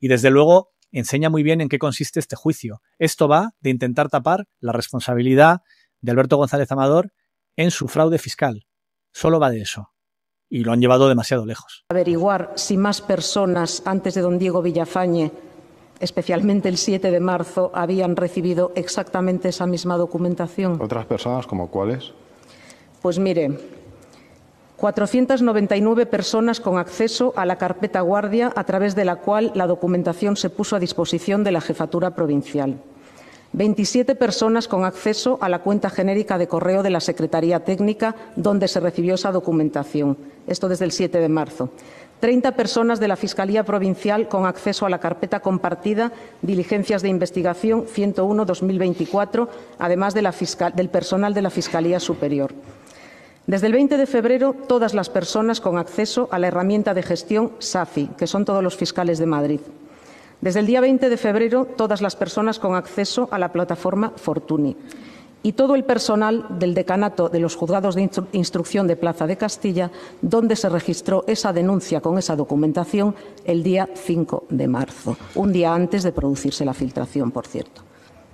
Y desde luego enseña muy bien en qué consiste este juicio. Esto va de intentar tapar la responsabilidad de Alberto González Amador en su fraude fiscal. Solo va de eso. Y lo han llevado demasiado lejos. Averiguar si más personas antes de don Diego Villafañe, especialmente el 7 de marzo, habían recibido exactamente esa misma documentación. ¿Otras personas como cuáles? Pues mire, 499 personas con acceso a la carpeta guardia a través de la cual la documentación se puso a disposición de la Jefatura Provincial. 27 personas con acceso a la cuenta genérica de correo de la Secretaría Técnica donde se recibió esa documentación. Esto desde el 7 de marzo. 30 personas de la Fiscalía Provincial con acceso a la carpeta compartida Diligencias de Investigación 101-2024, además del personal de la Fiscalía Superior. Desde el 20 de febrero, todas las personas con acceso a la herramienta de gestión SAFI, que son todos los fiscales de Madrid. Desde el día 20 de febrero, todas las personas con acceso a la plataforma Fortuny. Y todo el personal del decanato de los juzgados de instrucción de Plaza de Castilla, donde se registró esa denuncia con esa documentación el día 5 de marzo, un día antes de producirse la filtración, por cierto.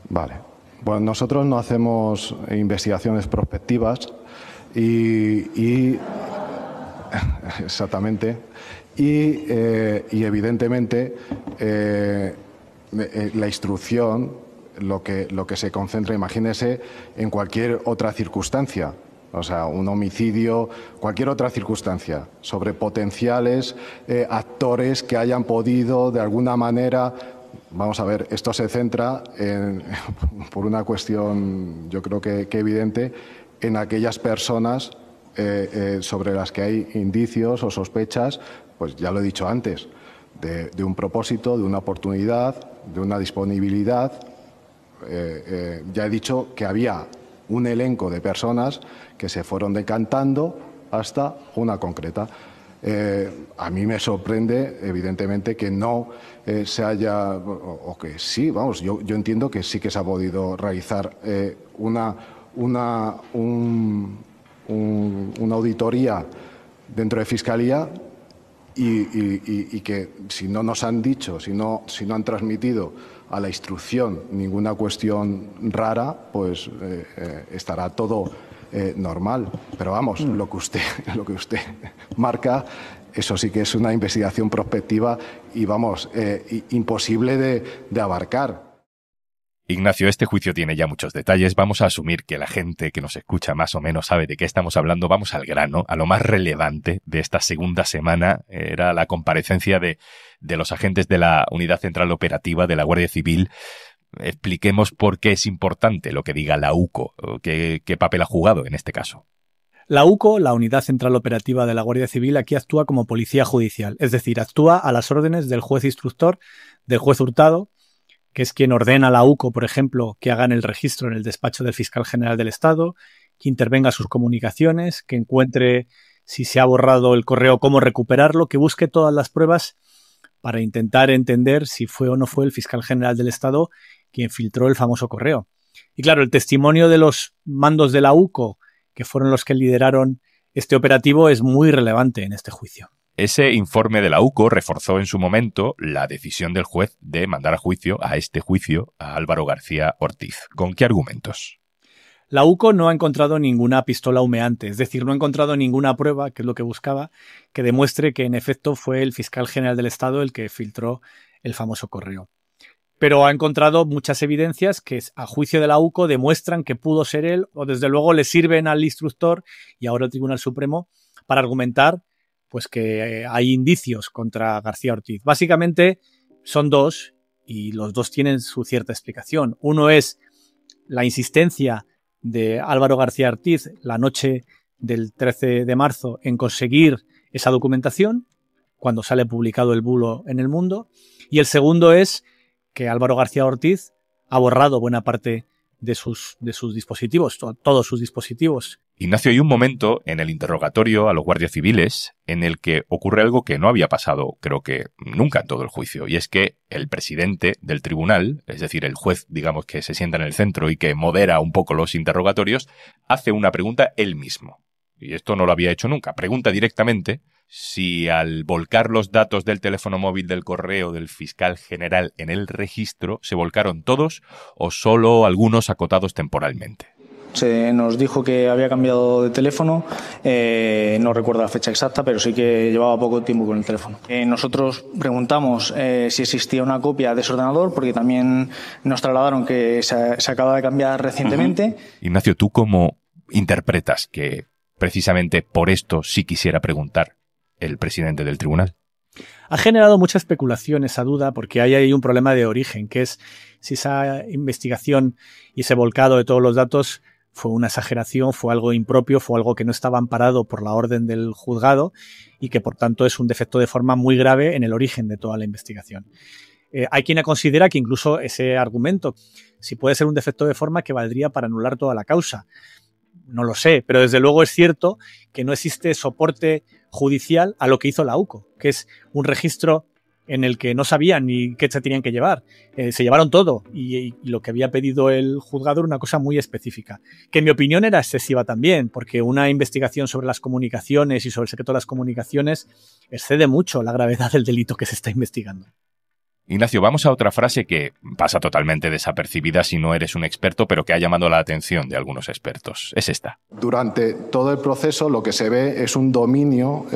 Vale. Bueno, nosotros no hacemos investigaciones prospectivas y exactamente. Y evidentemente la instrucción lo que se concentra, imagínese, en cualquier otra circunstancia, o sea, un homicidio, cualquier otra circunstancia, sobre potenciales actores que hayan podido de alguna manera. Vamos a ver, esto se centra por una cuestión, yo creo que evidente, en aquellas personas sobre las que hay indicios o sospechas, pues ya lo he dicho antes, de un propósito, de una oportunidad, de una disponibilidad. Ya he dicho que había un elenco de personas que se fueron decantando hasta una concreta. A mí me sorprende, evidentemente, que no se haya, o que sí, vamos, yo entiendo que sí que se ha podido realizar una auditoría dentro de Fiscalía y que si no nos han dicho, si no han transmitido a la instrucción ninguna cuestión rara, pues estará todo normal. Pero vamos, lo que usted marca, eso sí que es una investigación prospectiva y vamos, imposible de abarcar. Ignacio, este juicio tiene ya muchos detalles. Vamos a asumir que la gente que nos escucha más o menos sabe de qué estamos hablando. Vamos al grano, a lo más relevante de esta segunda semana. Era la comparecencia de los agentes de la Unidad Central Operativa de la Guardia Civil. Expliquemos por qué es importante lo que diga la UCO, qué papel ha jugado en este caso. La UCO, la Unidad Central Operativa de la Guardia Civil, aquí actúa como policía judicial, es decir, actúa a las órdenes del juez instructor, del juez hurtado, que es quien ordena a la UCO, por ejemplo, que hagan el registro en el despacho del Fiscal General del Estado, que intervenga sus comunicaciones, que encuentre si se ha borrado el correo, cómo recuperarlo, que busque todas las pruebas para intentar entender si fue o no fue el Fiscal General del Estado quien filtró el famoso correo. Y claro, el testimonio de los mandos de la UCO, que fueron los que lideraron este operativo, es muy relevante en este juicio. Ese informe de la UCO reforzó en su momento la decisión del juez de mandar a este juicio a Álvaro García Ortiz. ¿Con qué argumentos? La UCO no ha encontrado ninguna pistola humeante, es decir, no ha encontrado ninguna prueba, que es lo que buscaba, que demuestre que en efecto fue el Fiscal General del Estado el que filtró el famoso correo. Pero ha encontrado muchas evidencias que, a juicio de la UCO, demuestran que pudo ser él, o desde luego le sirven al instructor y ahora al Tribunal Supremo para argumentar pues que hay indicios contra García Ortiz. Básicamente son dos y los dos tienen su cierta explicación. Uno es la insistencia de Álvaro García Ortiz la noche del 13 de marzo en conseguir esa documentación cuando sale publicado el bulo en El Mundo. Y el segundo es que Álvaro García Ortiz ha borrado buena parte de sus dispositivos, todos sus dispositivos. Ignacio, hay un momento en el interrogatorio a los guardias civiles en el que ocurre algo que no había pasado, creo que nunca en todo el juicio, y es que el presidente del tribunal, es decir, el juez, digamos, que se sienta en el centro y que modera un poco los interrogatorios, hace una pregunta él mismo. Y esto no lo había hecho nunca. Pregunta directamente si al volcar los datos del teléfono móvil del correo del fiscal general en el registro, se volcaron todos o solo algunos acotados temporalmente. Se nos dijo que había cambiado de teléfono, no recuerdo la fecha exacta, pero sí que llevaba poco tiempo con el teléfono. Nosotros preguntamos si existía una copia de ese ordenador, porque también nos trasladaron que se acaba de cambiar recientemente. Ignacio, ¿tú cómo interpretas que precisamente por esto sí quisiera preguntar el presidente del tribunal? Ha generado mucha especulación esa duda porque hay ahí un problema de origen, que es si esa investigación y ese volcado de todos los datos fue una exageración, fue algo impropio, fue algo que no estaba amparado por la orden del juzgado y que por tanto es un defecto de forma muy grave en el origen de toda la investigación. Hay quien considera que incluso ese argumento, si puede ser un defecto de forma, que valdría para anular toda la causa. No lo sé, pero desde luego es cierto que no existe soporte judicial a lo que hizo la UCO, que es un registro en el que no sabían ni qué se tenían que llevar. Se llevaron todo y lo que había pedido el juzgado era una cosa muy específica, que en mi opinión era excesiva también, porque una investigación sobre las comunicaciones y sobre el secreto de las comunicaciones excede mucho la gravedad del delito que se está investigando. Ignacio, vamos a otra frase que pasa totalmente desapercibida si no eres un experto, pero que ha llamado la atención de algunos expertos. Es esta. Durante todo el proceso lo que se ve es un dominio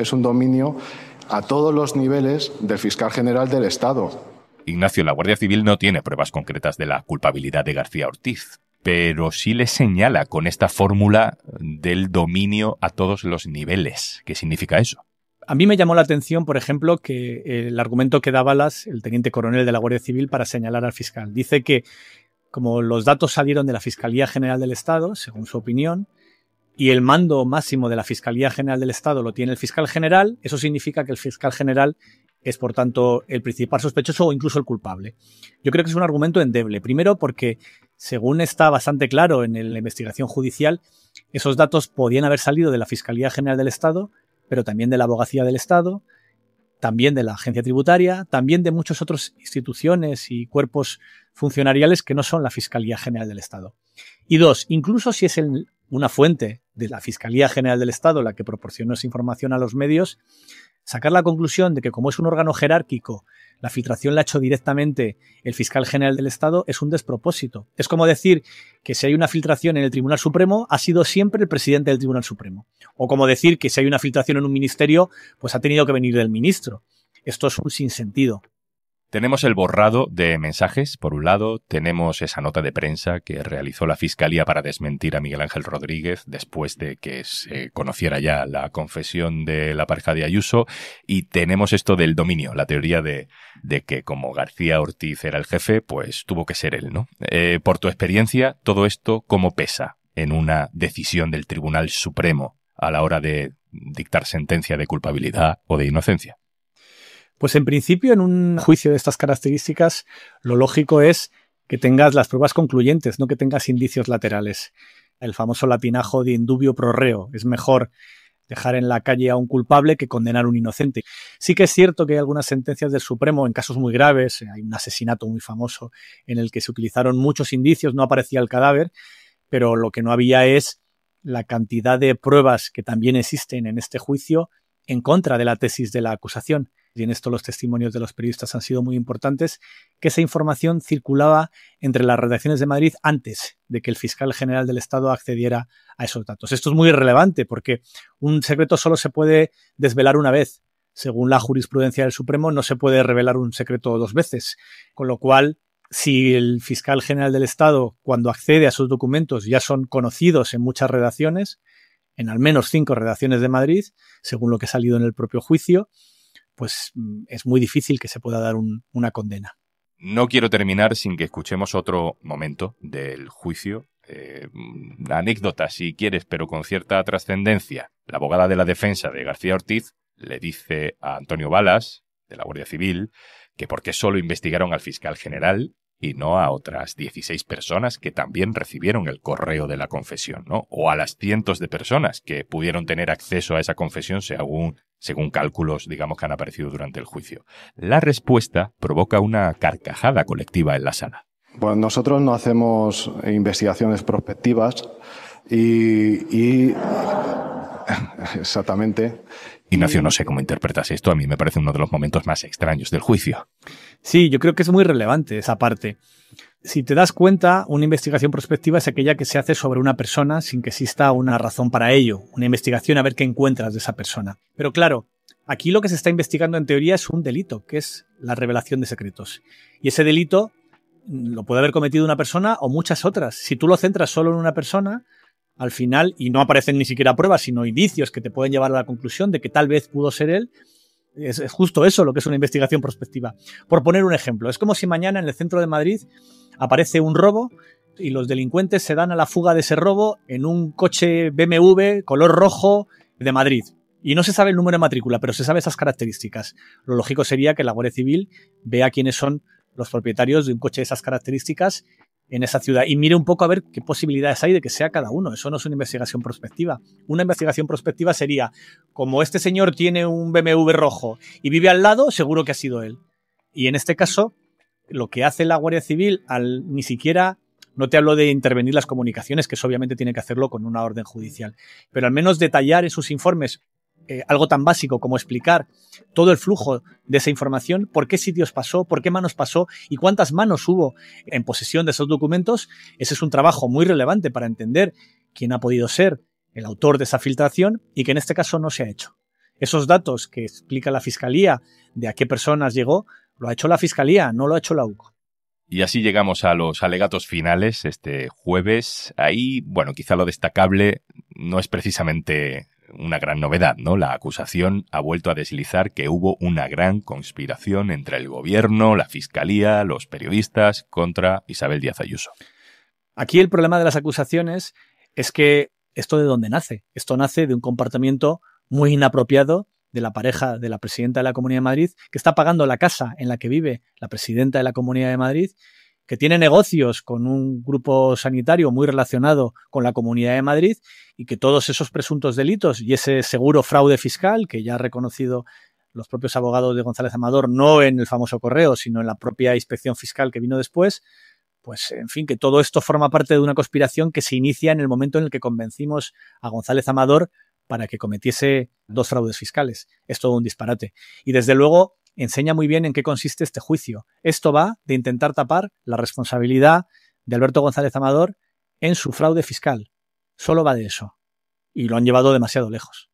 a todos los niveles del fiscal general del Estado. Ignacio, la Guardia Civil no tiene pruebas concretas de la culpabilidad de García Ortiz, pero sí le señala con esta fórmula del dominio a todos los niveles. ¿Qué significa eso? A mí me llamó la atención, por ejemplo, que el argumento que da Balas, el teniente coronel de la Guardia Civil, para señalar al fiscal. Dice que, como los datos salieron de la Fiscalía General del Estado, según su opinión, y el mando máximo de la Fiscalía General del Estado lo tiene el fiscal general, eso significa que el fiscal general es, por tanto, el principal sospechoso o incluso el culpable. Yo creo que es un argumento endeble. Primero, porque, según está bastante claro en la investigación judicial, esos datos podían haber salido de la Fiscalía General del Estado, pero también de la Abogacía del Estado, también de la Agencia Tributaria, también de muchas otras instituciones y cuerpos funcionariales que no son la Fiscalía General del Estado. Y dos, incluso si es una fuente de la Fiscalía General del Estado la que proporcionó esa información a los medios, sacar la conclusión de que, como es un órgano jerárquico, la filtración la ha hecho directamente el fiscal general del Estado es un despropósito. Es como decir que si hay una filtración en el Tribunal Supremo, ha sido siempre el presidente del Tribunal Supremo. O como decir que si hay una filtración en un ministerio, pues ha tenido que venir del ministro. Esto es un sinsentido. Tenemos el borrado de mensajes, por un lado, tenemos esa nota de prensa que realizó la Fiscalía para desmentir a Miguel Ángel Rodríguez después de que se conociera ya la confesión de la pareja de Ayuso, y tenemos esto del dominio, la teoría de que como García Ortiz era el jefe, pues tuvo que ser él, ¿no? Por tu experiencia, todo esto, ¿cómo pesa en una decisión del Tribunal Supremo a la hora de dictar sentencia de culpabilidad o de inocencia? Pues en principio, en un juicio de estas características, lo lógico es que tengas las pruebas concluyentes, no que tengas indicios laterales. El famoso latinajo de indubio pro reo. Es mejor dejar en la calle a un culpable que condenar a un inocente. Sí que es cierto que hay algunas sentencias del Supremo en casos muy graves. Hay un asesinato muy famoso en el que se utilizaron muchos indicios, no aparecía el cadáver, pero lo que no había es la cantidad de pruebas que también existen en este juicio en contra de la tesis de la acusación. Y en esto los testimonios de los periodistas han sido muy importantes, que esa información circulaba entre las redacciones de Madrid antes de que el fiscal general del Estado accediera a esos datos. Esto es muy relevante porque un secreto solo se puede desvelar una vez. Según la jurisprudencia del Supremo, no se puede revelar un secreto dos veces. Con lo cual, si el fiscal general del Estado, cuando accede a esos documentos, ya son conocidos en muchas redacciones, en al menos 5 redacciones de Madrid, según lo que ha salido en el propio juicio, pues es muy difícil que se pueda dar una condena. No quiero terminar sin que escuchemos otro momento del juicio. Una anécdota, si quieres, pero con cierta trascendencia. La abogada de la defensa de García Ortiz le dice a Antonio Balas, de la Guardia Civil, que por qué solo investigaron al fiscal general y no a otras 16 personas que también recibieron el correo de la confesión, ¿no? O a las cientos de personas que pudieron tener acceso a esa confesión según cálculos, digamos, que han aparecido durante el juicio. La respuesta provoca una carcajada colectiva en la sala. Bueno, nosotros no hacemos investigaciones prospectivas y exactamente. Ignacio, no sé cómo interpretas esto. A mí me parece uno de los momentos más extraños del juicio. Sí, yo creo que es muy relevante esa parte. Si te das cuenta, una investigación prospectiva es aquella que se hace sobre una persona sin que exista una razón para ello. Una investigación a ver qué encuentras de esa persona. Pero claro, aquí lo que se está investigando en teoría es un delito, que es la revelación de secretos. Y ese delito lo puede haber cometido una persona o muchas otras. Si tú lo centras solo en una persona, al final, y no aparecen ni siquiera pruebas, sino indicios que te pueden llevar a la conclusión de que tal vez pudo ser él, es justo eso lo que es una investigación prospectiva. Por poner un ejemplo, es como si mañana en el centro de Madrid aparece un robo y los delincuentes se dan a la fuga de ese robo en un coche BMW color rojo de Madrid. Y no se sabe el número de matrícula, pero se sabe esas características. Lo lógico sería que la Guardia Civil vea quiénes son los propietarios de un coche de esas características en esa ciudad y mire un poco a ver qué posibilidades hay de que sea cada uno. Eso no es una investigación prospectiva. Una investigación prospectiva sería, como este señor tiene un BMW rojo y vive al lado, seguro que ha sido él. Y en este caso, lo que hace la Guardia Civil al ni siquiera, no te hablo de intervenir las comunicaciones, que eso obviamente tiene que hacerlo con una orden judicial, pero al menos detallar en sus informes algo tan básico como explicar todo el flujo de esa información, por qué sitios pasó, por qué manos pasó y cuántas manos hubo en posesión de esos documentos. Ese es un trabajo muy relevante para entender quién ha podido ser el autor de esa filtración y que en este caso no se ha hecho. Esos datos que explica la Fiscalía de a qué personas llegó, lo ha hecho la Fiscalía, no lo ha hecho la UCO. Y así llegamos a los alegatos finales este jueves. Ahí, bueno, quizá lo destacable no es precisamente una gran novedad, ¿no? La acusación ha vuelto a deslizar que hubo una gran conspiración entre el gobierno, la Fiscalía, los periodistas contra Isabel Díaz Ayuso. Aquí el problema de las acusaciones es que ¿esto de dónde nace? Esto nace de un comportamiento muy inapropiado de la pareja de la presidenta de la Comunidad de Madrid, que está pagando la casa en la que vive la presidenta de la Comunidad de Madrid, que tiene negocios con un grupo sanitario muy relacionado con la Comunidad de Madrid y que todos esos presuntos delitos y ese seguro fraude fiscal que ya ha reconocido los propios abogados de González Amador, no en el famoso correo, sino en la propia inspección fiscal que vino después, pues en fin, que todo esto forma parte de una conspiración que se inicia en el momento en el que convencimos a González Amador para que cometiese 2 fraudes fiscales. Es todo un disparate. Y desde luego enseña muy bien en qué consiste este juicio. Esto va de intentar tapar la responsabilidad de Alberto González Amador en su fraude fiscal. Solo va de eso. Y lo han llevado demasiado lejos.